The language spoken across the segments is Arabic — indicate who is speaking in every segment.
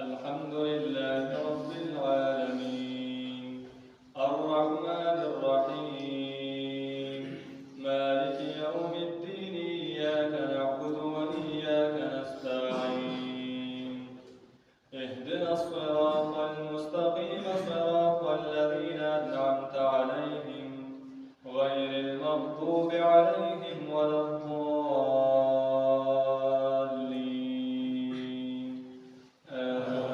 Speaker 1: الحمد لله رب العالمين الرحمن الرحيم مالك يوم الدين إياك نعبد وإياك نستعين اهدنا الصراط المستقيم صراط الذين أنعمت عليهم غير المغضوب عليهم ولا الضالين آمين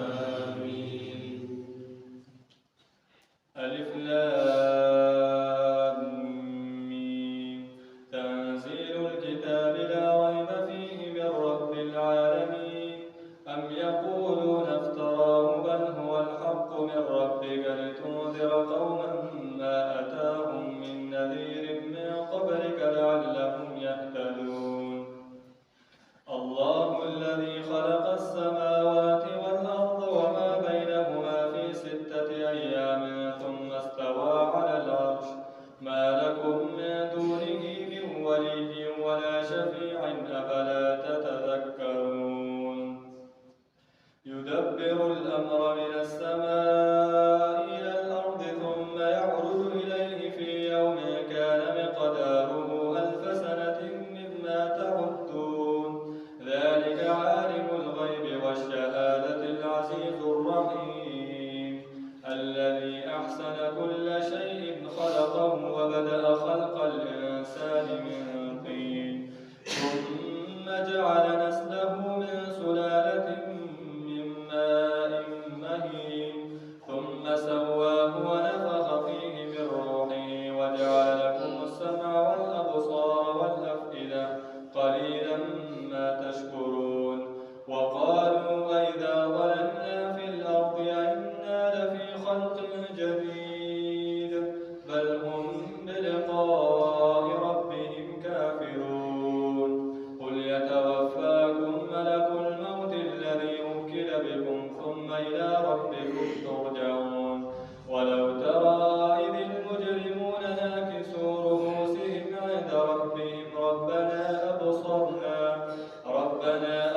Speaker 1: ألف لام ميم تنزيل الكتاب لا ريب فيه من رب العالمين أم يقولون افتراه بل هو الحق من ربك لتنذر قوما ما أتاهم من نذير من قبلك لعلهم يهتدون الله الذي خلق السماوات والأرض وما بينهما في 6 أيام ثم استوى على العرش ما لكم من دونه من ولي ولا شفيع أفلا تتذكرون يدبر الأمر من السماء إلى الأرض ثم يعرج إليه في يوم كان مقداره 1000 سنة مما تعدون ذلك عالم الغيب والشهادة العزيز الرحيم الذي أحسن كل شيء خلقه وبدأ خلق الإنسان من طين ثم جعل نسله من سلالة من ماء مهين ثم سواه ونفخ فيه من روحه وجعل لكم السمع والأبصار والأفئدة قليلا ما تشكرون وقالوا أئذا ضللنا في الأرض أئنا لفي خلق جديد بل هم بلقاء ربهم كافرون قل يتوفاكم ملك الموت الذي وكل بكم ثم إلى ربكم ترجعون ولو ترى إذ المجرمون ناكسوا رؤوسهم عند ربهم ربنا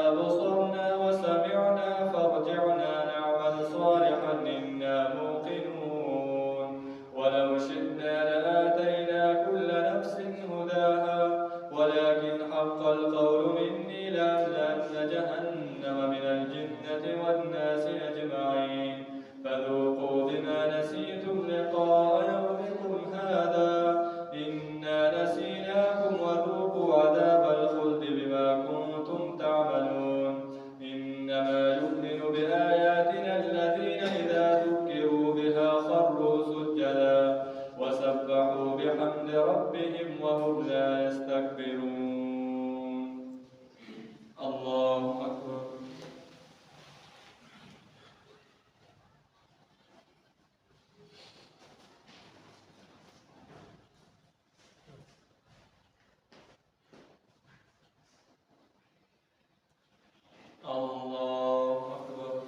Speaker 1: أبصرنا وسمعنا فارجعنا نعمل صالحا إنا موقنون ولو شئنا لآتينا كل نفس هداها ولكن حق القول مني لأملأن جهنم من الجنة والناس أجمعين فذوقوا بما نسيتم لقاء يومكم هذا إنا نسيناكم وذوقوا عذاب الخلد بما كنتم تعملون إنما يؤمن بآياتنا الذين إذا ذكروا بها خروا سجدا وسبحوا بحمد ربهم وهم لا يستكبرون الله أكبر الله أكبر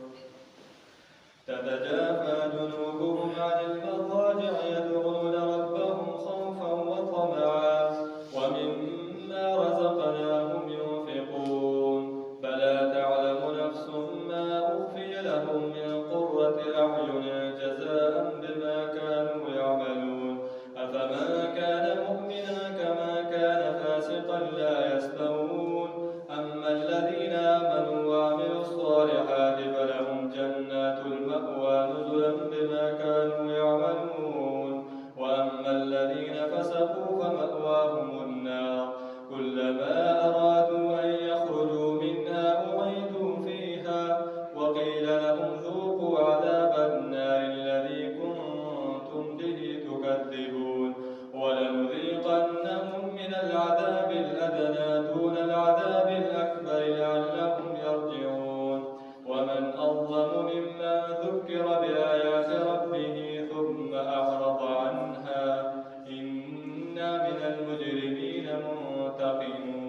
Speaker 1: تتجافى جنوبهم عن المضاجع يدعون ربهم خوفا وطمعا ومما رزقناهم ينفقون فلا تعلم نفس ما أخفي لهم من قرة أعين جزاء بما كانوا يعملون أفمن كان مؤمنا كما كان فاسقا لا يستوون أما الذين آمنوا وعملوا الصالحات فلهم جنات المأوى نزلا بما كانوا يعملون وأما الذين فسقوا فمأواهم النار كلما أرادوا أن يخرجوا منها أعيدوا فيها وقيل لهم ذوقوا عذاب النار الذي كنتم به تكذبون ولنذيقنهم من العذاب الأدنى دون العذاب الأكبر لعلهم يرجعون ومن أظلم ممن ذكر بآيات ربه ثم أعرض عنها إنا من المجرمين منتقمون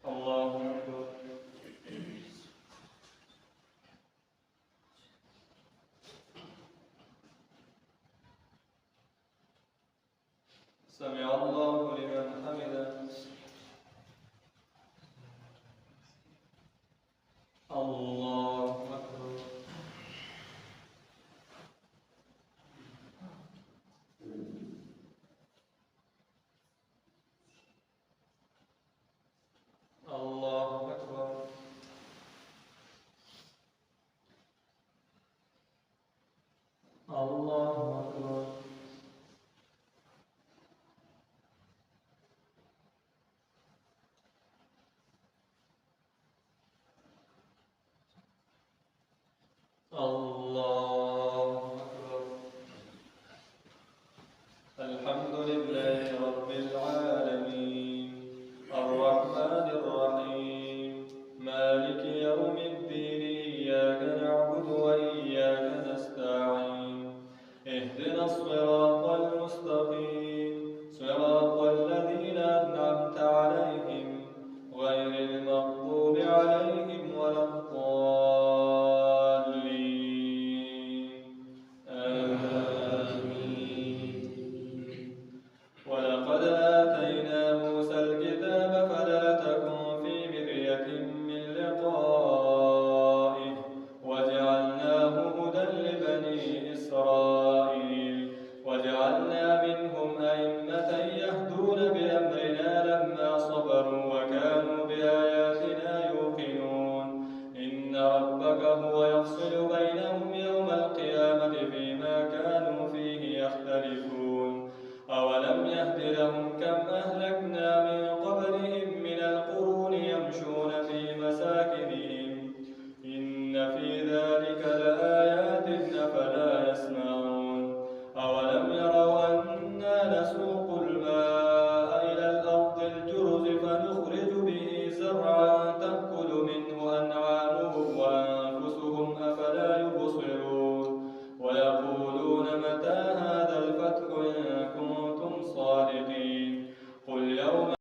Speaker 1: الله أكبر سمع الله لمن حمده الله
Speaker 2: الله